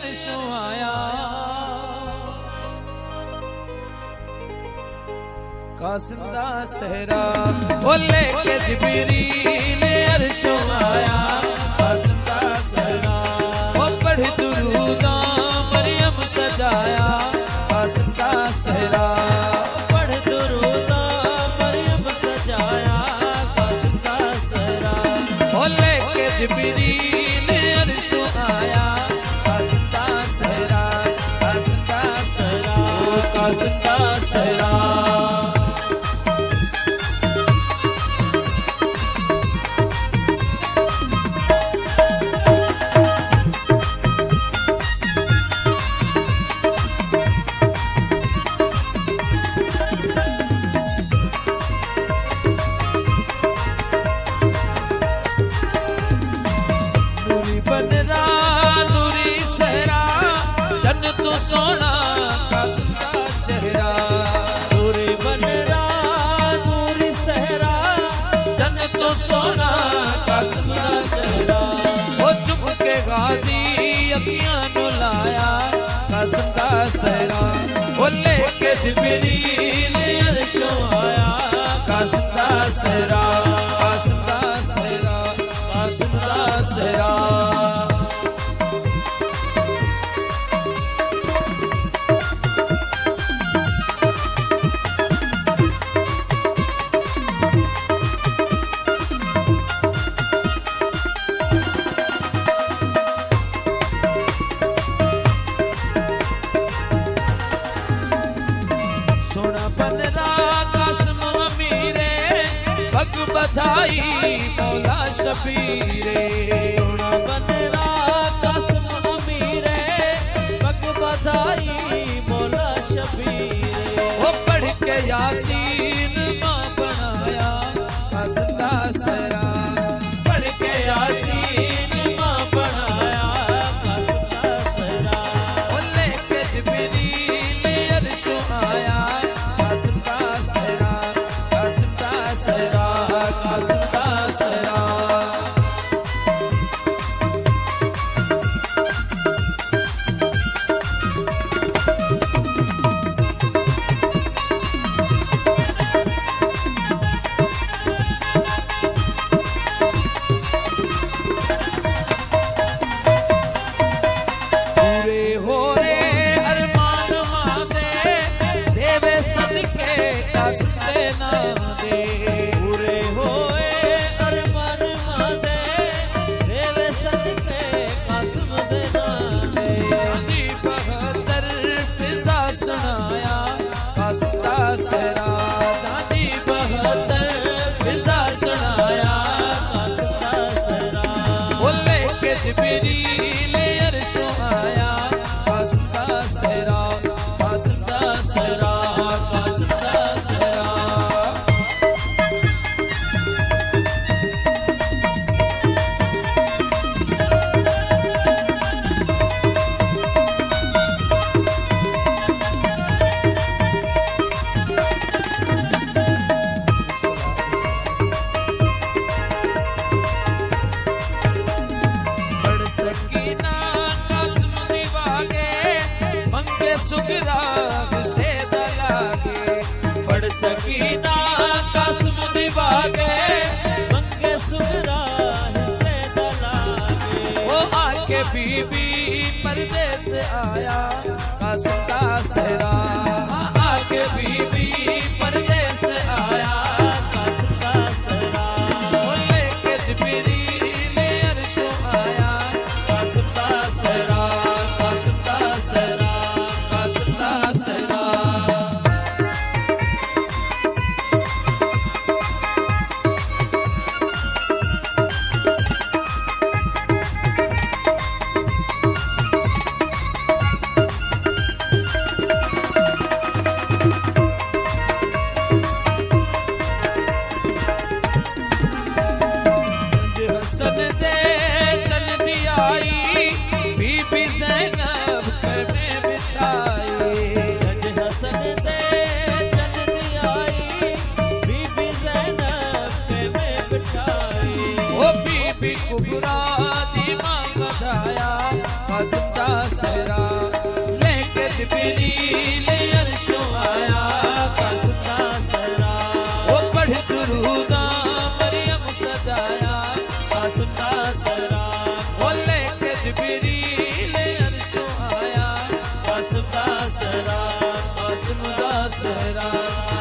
अरशों आया। कासिंदा सहरा ओ लेके जिब्रील अरशों आया। कासिंदा सहरा ओ पढ़ दुरूदा मरियम सजाया। कासिंदा सहरा पढ़ दुरूदा मरियम सजाया। कासिंदा सहरा ओ लेके जिब्रील अरशों आया। कासिंदा सहरा कासिंदा सहरा कासिंदा सहरा। सोना कासिंदा चेहरा नूरी बनरा नूरी सहरा जन्नत सोना कासिंदा चेहरा। वो चुप के गाजी अखियां नु लाया। कासिंदा सहरा वो लेके जिब्रील अरशों आया। कासिंदा सहरा कासिंदा सहरा कासिंदा सहरा। बधाई मौला शबीरे सोना बनरा कासिम अमीरे पग बधाई मौला शबीरे। वो पढ़ के यासीन मां बनाया। कासिंदा सहरा पढ़ के यासीन मां बनाया। कासिंदा सहरा वो लेके जिब्रील अरशों आया। कासिंदा सहरा कासिंदा सहरा कासिंदा सहरा। पूरे हो रे अरमान मांदे देवे सदके कासिंदे ना दे। पूरे होए अरमान मांदे देवे सदके कासिम दे नादे। जी बहत्तर फिजा सुनाया। कासिंदा सहरा जी बहत्तर फिजा सुनाया। कासिंदा सहरा वो लेके जिब्रील अरशों आया। कासिंदा सहरा कासिंदा सहरा कासिंदा सहरा। बड़ सकीना कासिम दिवागे मंगे सुगरा से दलागे। पढ़ सकीना कासिम दिवागे मंगे सुगरा से दलागे। वो आके बीबी परदेस आया। कासिंदा सहरा आके बीबी परदेस आया। कासिंदा सहरा वो लेके जिब्रील अरशों आया। कासिंदा सहरा कासिंदा सहरा कासिंदा सहरा। कासिम दा सहरा लेके जिब्रील अर्शों आया कासिम दा सहरा वो पढ़ दुरूदा मरियम सजाया कासिम दा सहरा वो लेके जिब्रील अर्शों आया कासिम दा सहरा कासिम दा सहरा